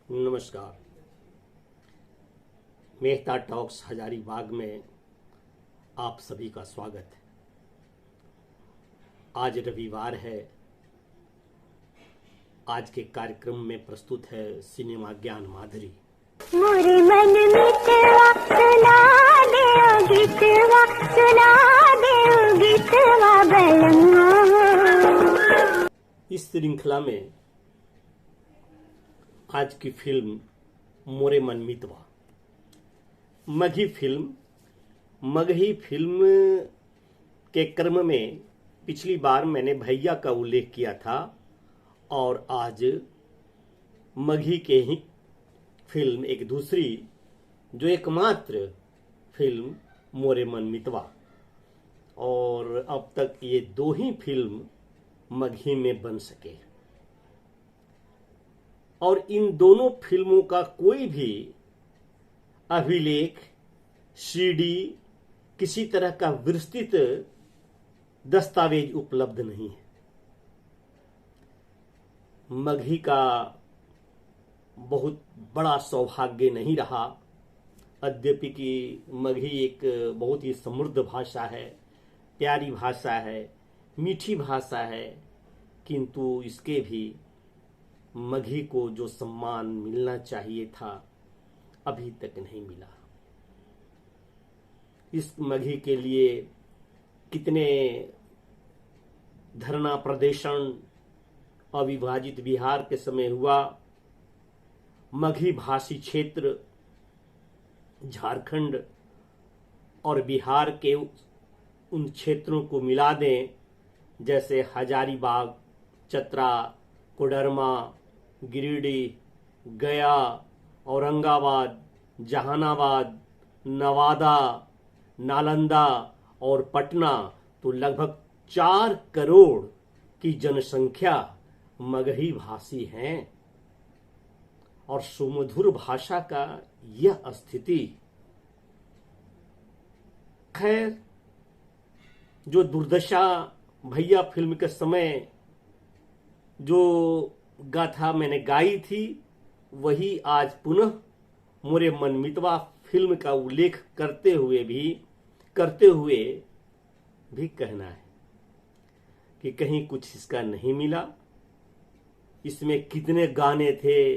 नमस्कार। मेहता टॉक्स हजारीबाग में आप सभी का स्वागत है। आज रविवार है। आज के कार्यक्रम में प्रस्तुत है सिनेमा ज्ञान माधुरी। मोरे मन मितवा सुना दे गीतवा, सुना दे गीतवा बलमा। इस श्रृंखला में आज की फिल्म मोरे मन मितवा मगही फिल्म के क्रम में पिछली बार मैंने भैया का उल्लेख किया था और आज मगही के ही फिल्म एक दूसरी जो एकमात्र फिल्म मोरे मन मितवा, और अब तक ये दो ही फिल्म मगही में बन सके और इन दोनों फिल्मों का कोई भी अभिलेख, सीडी, किसी तरह का विस्तृत दस्तावेज उपलब्ध नहीं है। मगही का बहुत बड़ा सौभाग्य नहीं रहा। अद्यपि की मगही एक बहुत ही समृद्ध भाषा है, प्यारी भाषा है, मीठी भाषा है, किंतु इसके भी मगही को जो सम्मान मिलना चाहिए था अभी तक नहीं मिला। इस मगही के लिए कितने धरना प्रदर्शन अविभाजित बिहार के समय हुआ। मगही भाषी क्षेत्र झारखंड और बिहार के उन क्षेत्रों को मिला दें जैसे हजारीबाग, चतरा, कोडरमा, गिरिडीह, गया, औरंगाबाद, जहानाबाद, नवादा, नालंदा और पटना, तो लगभग 4 करोड़ की जनसंख्या मगही भाषी हैं। और सुमधुर भाषा का यह स्थिति, खैर जो दुर्दशा भैया फिल्म के समय जो गाथा मैंने गाई थी वही आज पुनः मोरे मन मितवा फिल्म का उल्लेख करते हुए भी कहना है कि कहीं कुछ इसका नहीं मिला। इसमें कितने गाने थे,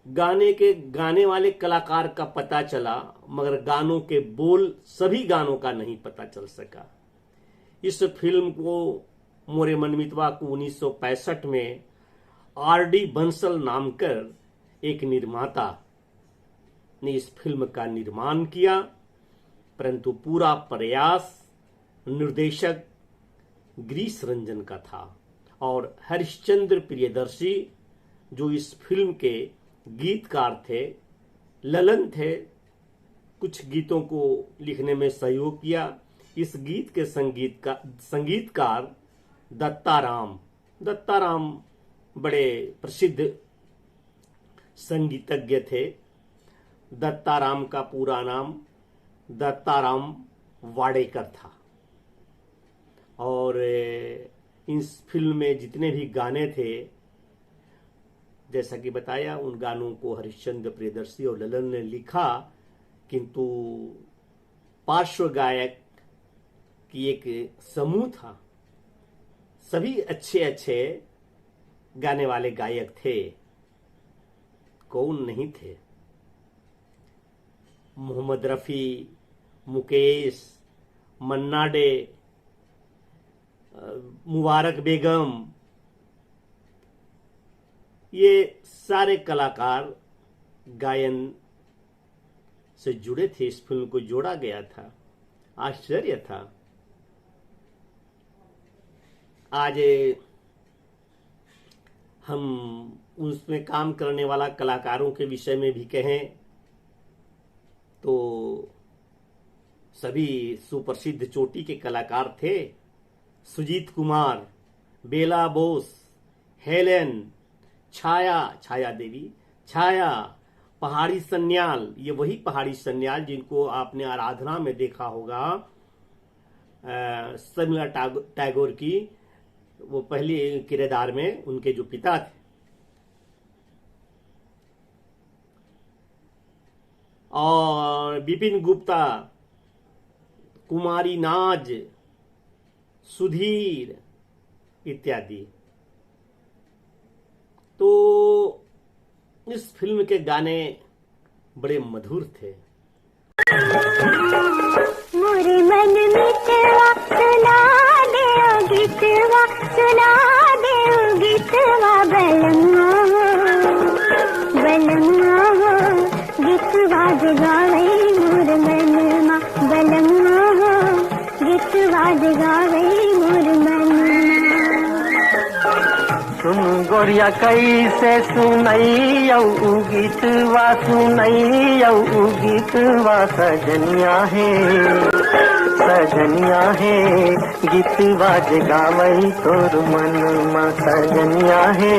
गाने वाले कलाकार का पता चला, मगर गानों के बोल सभी गानों का नहीं पता चल सका। इस फिल्म को मोरे मन मितवा को 1965 में आर.डी. बंसल नाम कर एक निर्माता ने इस फिल्म का निर्माण किया, परंतु पूरा प्रयास निर्देशक गिरीश रंजन का था और हरिश्चंद्र प्रियदर्शी जो इस फिल्म के गीतकार थे, ललन थे, कुछ गीतों को लिखने में सहयोग किया। इस गीत के संगीतकार दत्ताराम बड़े प्रसिद्ध संगीतज्ञ थे। दत्ताराम का पूरा नाम दत्ताराम वाडेकर था और इस फिल्म में जितने भी गाने थे, जैसा कि बताया, उन गानों को हरिश्चंद्र प्रियदर्शी और ललन ने लिखा, किंतु पार्श्व गायक की एक समूह था। सभी अच्छे गाने वाले गायक थे, कौन नहीं थे? मोहम्मद रफी, मुकेश, मन्ना डे, मुबारक बेगम, ये सारे कलाकार गायन से जुड़े थे। इस फिल्म को जोड़ा गया था। आश्चर्य था। आज हम उसमें काम करने वाला कलाकारों के विषय में भी कहें तो सभी सुप्रसिद्ध चोटी के कलाकार थे। सुजीत कुमार, बेला बोस, हेलेन, छाया देवी, पहाड़ी सन्याल, ये वही पहाड़ी सन्याल जिनको आपने आराधना में देखा होगा, शर्मिला टैगोर की वो पहली किरदार में उनके जो पिता थे। और विपिन गुप्ता, कुमारी नाज, सुधीर इत्यादि। तो इस फिल्म के गाने बड़े मधुर थे। मोरे मन मितवा सुना दे ओ गीतवा, सुना दे ओ गीतवा बलमा हो गीतवा जगावे मोर मनमा, बलमा हो गीतवा जगावे मोर मनमा। सुन गोरिया कैसे सुनैयौ गीतवा, सुनैयौ गीतवा सजनिया है गीतवा जगावई तोर मनमा, सजनिया है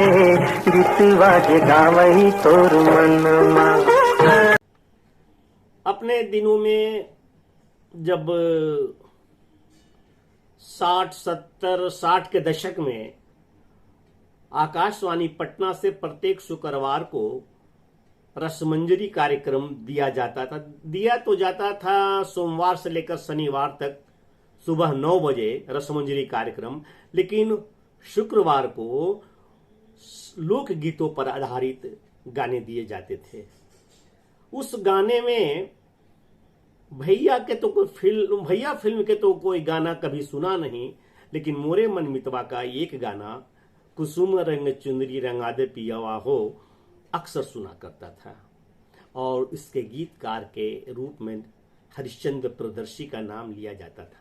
गीतवा जगावई तोर मनमा। अपने दिनों में जब 60 के दशक में आकाशवाणी पटना से प्रत्येक शुक्रवार को रसमंजरी कार्यक्रम दिया जाता था। सोमवार से लेकर शनिवार तक सुबह 9 बजे रसमंजरी कार्यक्रम, लेकिन शुक्रवार को लोक गीतों पर आधारित गाने दिए जाते थे। उस गाने में भैया फिल्म के तो कोई गाना कभी सुना नहीं, लेकिन मोरे मन मितवा का एक गाना कुसुम रंग चुनरी रंगा दे पियवा हो अक्सर सुना करता था। और इसके गीतकार के रूप में हरिश्चंद्र प्रियदर्शी का नाम लिया जाता था।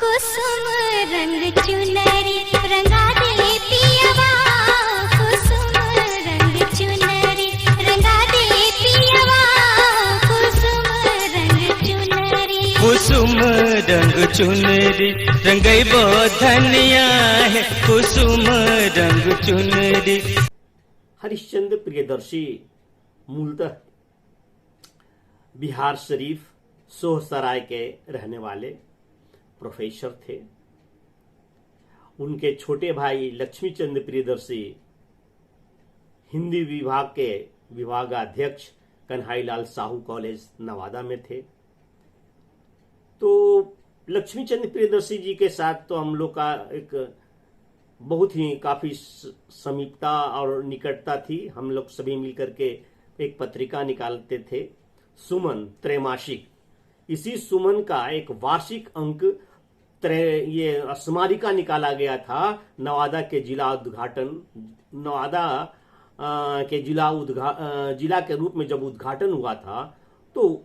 कुसुम रंग चुनरी रंगा दे पियवा, कुसुम रंग चुनरी रंगा दे पियवा, कुसुम रंग चुनरी, कुसुम रंग चुनरी रंगैबो धनिया है, कुसुम रंग चुनरी। हरिश्चंद्र प्रियदर्शी मूलतः बिहार शरीफ सोहसराय के रहने वाले प्रोफेसर थे। उनके छोटे भाई लक्ष्मीचंद प्रियदर्शी हिंदी विभाग के विभागाध्यक्ष कन्हैयालाल साहू कॉलेज नवादा में थे। तो लक्ष्मीचंद प्रियदर्शी जी के साथ तो हम लोग का एक बहुत ही काफी समीपता और निकटता थी। हम लोग सभी मिलकर के एक पत्रिका निकालते थे, सुमन त्रैमासिक। इसी सुमन का एक वार्षिक अंक ये स्मारिका निकाला गया था। नवादा के जिला के रूप में जब उद्घाटन हुआ था, तो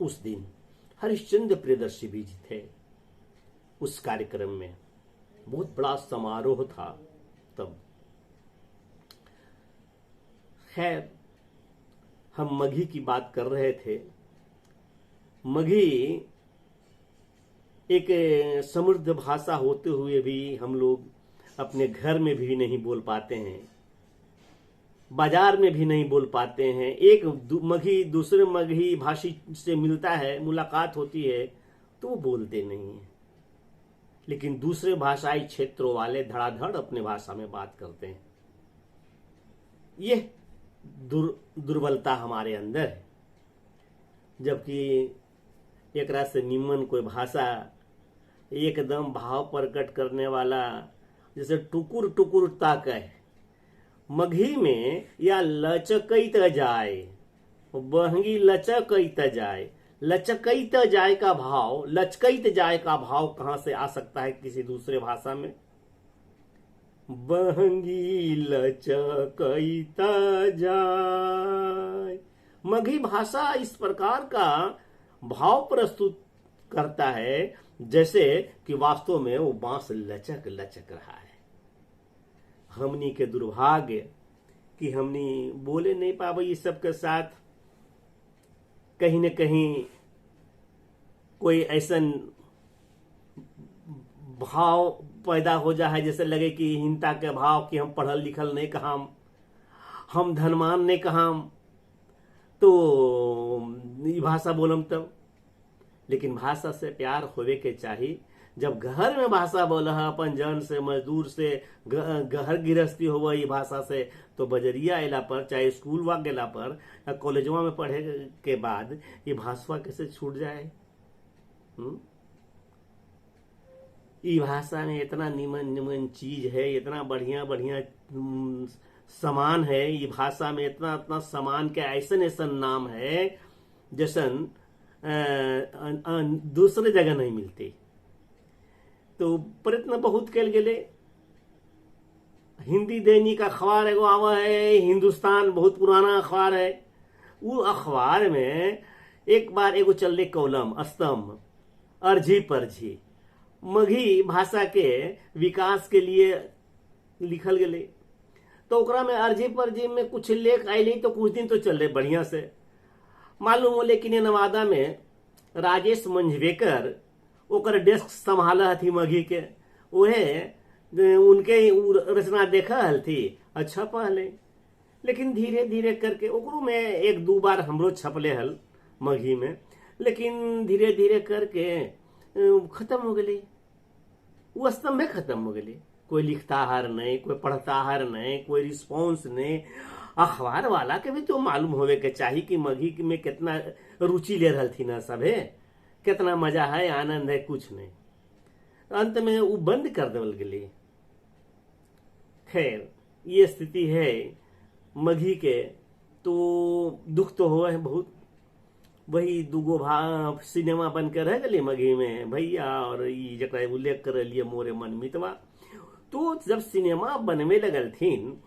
उस दिन हरिश्चंद्र प्रियदर्शी भी थे उस कार्यक्रम में। बहुत बड़ा समारोह था तब। खैर, हम मगही की बात कर रहे थे। मगही एक समृद्ध भाषा होते हुए भी हम लोग अपने घर में भी नहीं बोल पाते हैं, बाजार में भी नहीं बोल पाते हैं। एक मगही दूसरे मगही भाषी से मिलता है, मुलाकात होती है, तो वो बोलते नहीं है। लेकिन दूसरे भाषाई क्षेत्रों वाले धड़ाधड़ अपने भाषा में बात करते हैं। यह दुर्बलता हमारे अंदर है। जबकि एकरा से निम्न कोई भाषा एकदम भाव प्रकट करने वाला, जैसे टुकुर टुकुर ताकै, मगही में या लचकैत जाए, बहंगी लचकैत जाए, लचकैत जाए का भाव, लचकैत जाए का भाव कहां से आ सकता है किसी दूसरे भाषा में? बहंगी लचकैत जाए। मगही भाषा इस प्रकार का भाव प्रस्तुत करता है जैसे कि वास्तव में वो बांस लचक लचक रहा है। हमनी के दुर्भाग्य कि हमनी बोले नहीं पावे इस सब के साथ। कहीं न कहीं कोई ऐसा भाव पैदा हो जाए जैसे लगे कि हीनता के भाव, कि हम पढ़ल लिखल नहीं कहा, हम धनवान नहीं कहा, तो भाषा बोलम तब। लेकिन भाषा से प्यार होवे के चाहिए। जब घर में भाषा बोल अपन जन से, मजदूर से, घर गृहस्थी हो ये भाषा से, तो बजरिया अला पर, चाहे स्कूल वा गेला पर या कॉलेजवा में पढ़े के बाद ये भाषा कैसे छूट जाए? ये भाषा में इतना निमन निमन चीज है, इतना बढ़िया बढ़िया सामान है, ये भाषा में इतना इतना सामान के ऐसन ऐसन नाम है जैसन दूसरे जगह नहीं मिलते। तो प्रयत्न बहुत कल गेले। हिंदी दैनिक अखबार एगो आवा है, हिंदुस्तान बहुत पुराना अखबार है। वो अखबार में एक बार एगो चलले कॉलम स्तंभ अर्जी परजी मघी भाषा के विकास के लिए लिखल गेले। तो ओकरा में अर्जी परजी में कुछ लेख आये, तो कुछ दिन तो चल रहे बढ़िया से मालूम हो। लेकिन नवादा में राजेश मंझवेकर ओकर डेस्क संभाला हथी मघी के, उहे उनके रचना देखा हल थी, अच्छा पहले। लेकिन धीरे धीरे करके ओकरो में एक दो बार हमरो छपले हल मघी में, लेकिन धीरे धीरे करके खत्म हो गई। वो स्तंभ में खत्म हो गई। कोई लिखता हर नहीं, कोई पढ़ता हर नहीं, कोई रिस्पॉन्स नहीं। अखबार वाला के भी तो मालूम होवे के चाहिए कि मघी में कितना रुचि ले रही थी ना सभे, कितना मजा है, आनंद है, कुछ नहीं। अंत में वो बंद कर देवल गली। खैर ये स्थिति है मघी के, तो दुख तो हुआ है बहुत। वही दूगो सिनेमा बन के रह गए मघी में भैया और ये जरा उल्लेख कर लिए मोरे मन मितवा। तो जब सिनेमा बनवे लगल थीन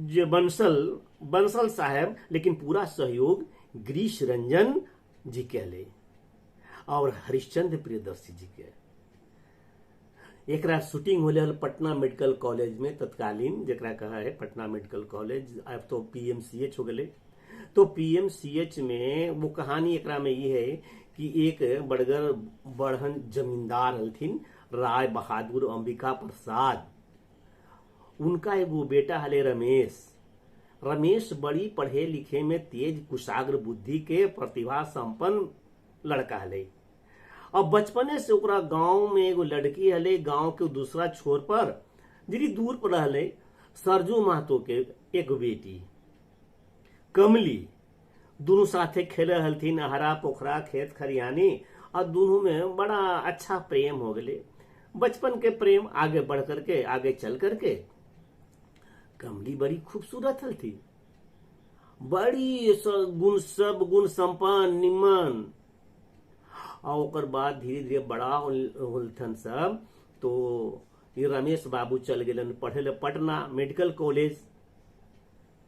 जो बंसल साहब, लेकिन पूरा सहयोग गिरीश रंजन जी के ले और हरिश्चंद्र प्रियदर्शी जी के। एक शूटिंग होले हल पटना मेडिकल कॉलेज में, तत्कालीन जरा कहा है पटना मेडिकल कॉलेज, अब तो पीएमसीएच हो गए। तो पीएमसीएच में वो कहानी एकरा में ये है कि एक बड़गर बढ़न जमींदार हलथिन राय बहादुर अंबिका प्रसाद। उनका एगो बेटा हले रमेश बड़ी पढ़े लिखे में तेज कुशाग्र बुद्धि के प्रतिभा संपन्न लड़का हले। अब बचपने से ओकरा गांव में एगो लड़की हले, गांव के दूसरा छोर पर जिरी दूर पर रहले सरजू महतो के एक बेटी कमली। दोनों साथे खेले हलथिन हरा पोखरा खेत खरियानी, और दोनों में बड़ा अच्छा प्रेम हो गए। बचपन के प्रेम आगे बढ़ करके आगे चल करके कमली बड़ी खूबसूरत हल थी, बड़ी सब गुण संपन्न निमन। और ओकर बाद धीरे धीरे बड़ा होलथन सब। तो ये रमेश बाबू चल गए पढ़े ले पटना मेडिकल कॉलेज।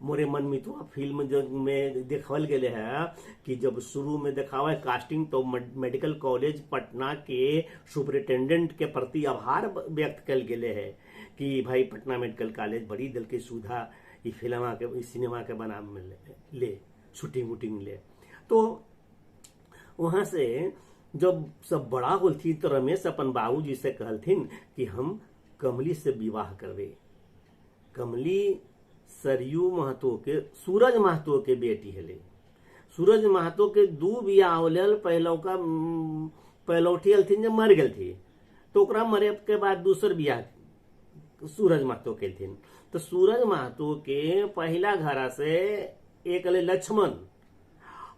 मोरे मन मितवा फिल्म में देखल गए है कि जब शुरू में दिखावा कास्टिंग, तो मेडिकल कॉलेज पटना के सुपरिटेंडेंट के प्रति आभार व्यक्त कल गए है कि भाई पटना मेडिकल कॉलेज बड़ी दिल की सुविधा ये फिल्म के सिनेमा के बना में ले शूटिंग वूटिंग ले। तो वहां से जब सब बड़ा होल थी तो रमेश अपन बाबूजी से कहलथिन कि हम कमली से विवाह करवे। कमली सरयू महतो के सूरज महतो के बेटी हले। सूरज महतो के दू बियाह होल, पहलौठी हलथिन जब मर गल थी, तो ओकरा मरे के बाद दूसर बियाह सूरज महतो के थीन। तो सूरज महतो के पहला घरा से एक हले लक्ष्मण,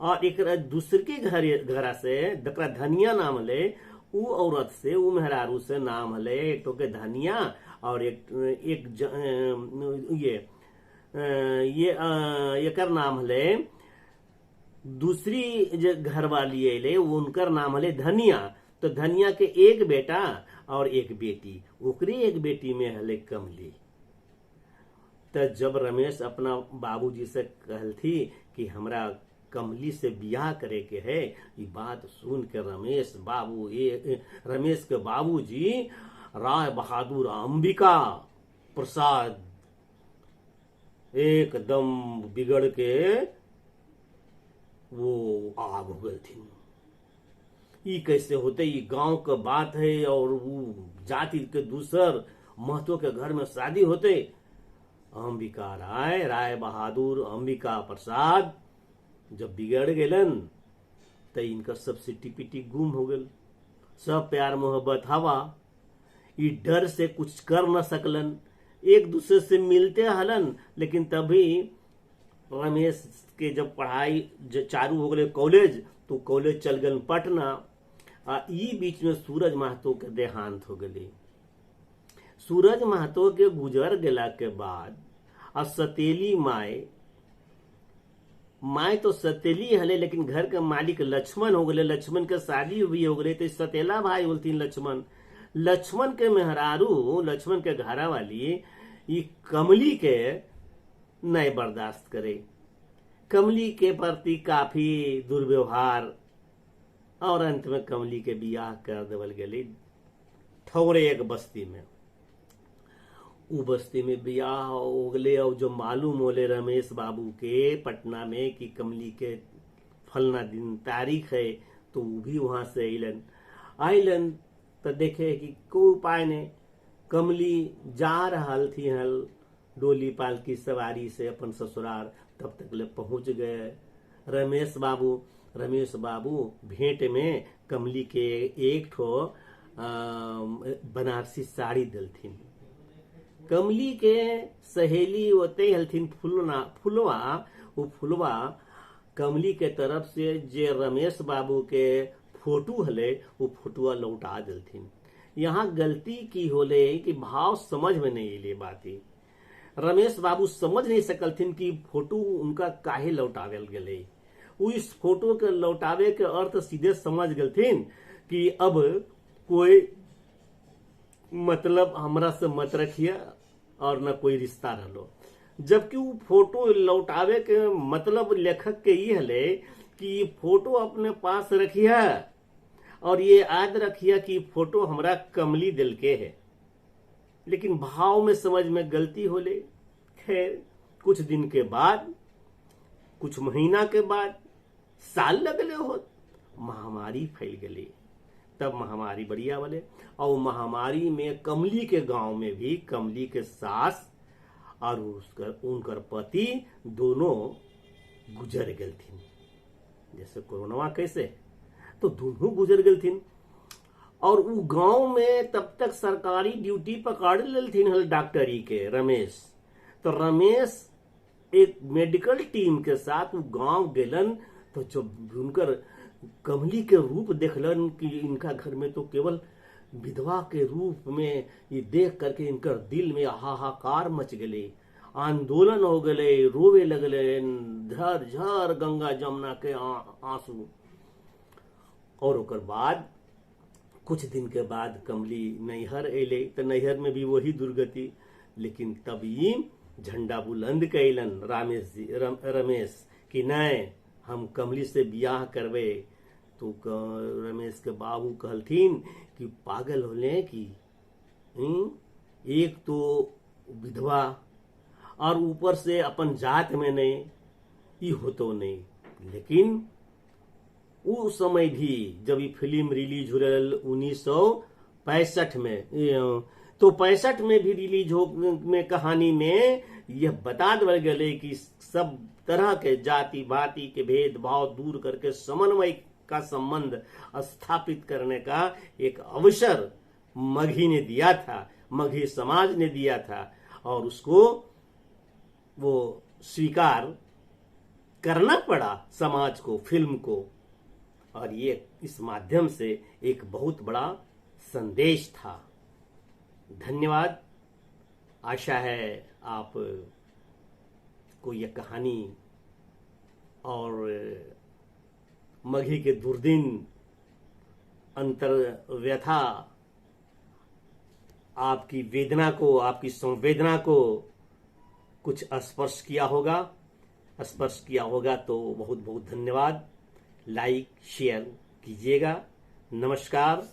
और एक दूसरे के घरा से जरा धनिया नाम हले। उ औरत से उ मेहरारू से नाम हले एक तो के धनिया, और एकर नाम हले दूसरी जो घर वाली अले उनकर नाम हले धनिया। तो धनिया के एक बेटा और एक बेटी, ओकरी एक बेटी में हले कमली। तो जब रमेश अपना बाबूजी से कहलथी कि हमरा कमली से बियाह करे के है, ये बात सुन के रमेश के बाबूजी राय बहादुर अंबिका प्रसाद एकदम बिगड़ के वो आग हो गए थी। ये कैसे होते, ये गांव का बात है और वो जाति के दूसर महतो के घर में शादी होते। अंबिका राय बहादुर अंबिका प्रसाद जब बिगड़ गेलन तो इनका सब सिटी पिटी गुम हो गल, सब प्यार मोहब्बत हवा। ये डर से कुछ कर न सकलन, एक दूसरे से मिलते हलन, लेकिन तभी रमेश के जब पढ़ाई चालू हो गए कॉलेज, तो कॉलेज चल गए पटना। ई बीच में सूरज महतो के देहांत हो गए। सूरज महतो के गुजर गेला के बाद सतेली माए तो सतेली हले, लेकिन घर के मालिक लक्ष्मण हो गए। लक्ष्मण के शादी भी हो गए, तो सतेला भाई बोलती लक्ष्मण के मेहरारू, लक्ष्मण के घरा वाली ये कमली के नहीं बर्दाश्त करे। कमली के प्रति काफी दुर्व्यवहार, और अंत में कमली के बियाह कर देवल गई ठौरे एक बस्ती में। उ बस्ती में बियाह हो गए, और जो मालूम होले रमेश बाबू के पटना में कि कमली के फलना दिन तारीख है, तो वो भी वहां से आइलन तो देखे कि कोई उपाय ने कमली जा रहल थी हल डोली पालकी सवारी से अपन ससुराल, तब तक ले पहुंच गए रमेश बाबू भेंट में कमली के एक ठो बनारसी साड़ी दिलथिन। कमली के सहेली होते हलथिन फुलवा कमली के तरफ से जे रमेश बाबू के फोटो हले, वो फोटुआ लौटा दिलथिन। यहाँ गलती की होले कि भाव समझ में नहीं ले बाती। रमेश बाबू समझ नहीं सकलथिन कि फोटो उनका काहे लौटावेल गले। वो इस फोटो के लौटावे के अर्थ सीधे समझ गलथिन कि अब कोई मतलब हमरा से मत रखिए और न कोई रिश्ता रहलो। जबकि वो फोटो लौटावे के मतलब लेखक के ये हले कि फोटो अपने पास रखिए और ये याद रखिए कि फोटो हमरा कमली दिल के है, लेकिन भाव में समझ में गलती होले। खैर कुछ दिन के बाद, कुछ महीना के बाद, साल लगले हो, महामारी फैल गई। तब महामारी बढ़िया वाले, और महामारी में कमली के गांव में भी कमली के सास और उनकर पति दोनों गुजर गए थीन। जैसे कोरोना कैसे, तो दोनों गुजर गए थीन। और वो गांव में तब तक सरकारी ड्यूटी पकड़ लेथिन हल डॉक्टरी के रमेश। तो रमेश एक मेडिकल टीम के साथ वो गांव गेलन, तो जब उनकर कमली के रूप देखलन कि इनका घर में तो केवल विधवा के रूप में ये देख करके इनकर दिल में हाहाकार मच गए, आंदोलन हो गए, रोवे लगले झर झर गंगा जमुना के आंसू। और ओकर बाद कुछ दिन के बाद कमली नैहर अले, तो नैहर में भी वही दुर्गति। लेकिन तभी झंडा बुलंद कैलन रमेश कि नहीं, हम कमली से बियाह करवे। तो रमेश के बाबू कहलथिन कि पागल होले कि एक तो विधवा और ऊपर से अपन जात में नहीं, ये होतो नहीं। लेकिन उस समय भी जब ये फिल्म रिलीज हो रहा 1965 में, तो 65 में भी रिलीज हो में कहानी में यह बता दिया गया कि सब तरह के जाति भाति के भेदभाव दूर करके समन्वय का संबंध स्थापित करने का एक अवसर मघी ने दिया था, मघी समाज ने दिया था, और उसको वो स्वीकार करना पड़ा समाज को, फिल्म को। और ये इस माध्यम से एक बहुत बड़ा संदेश था। धन्यवाद। आशा है आप को यह कहानी और मघी के दुर्दिन अंतर व्यथा आपकी वेदना को, आपकी संवेदना को कुछ स्पर्श किया होगा। तो बहुत बहुत धन्यवाद। लाइक शेयर कीजिएगा। नमस्कार।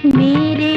मेरे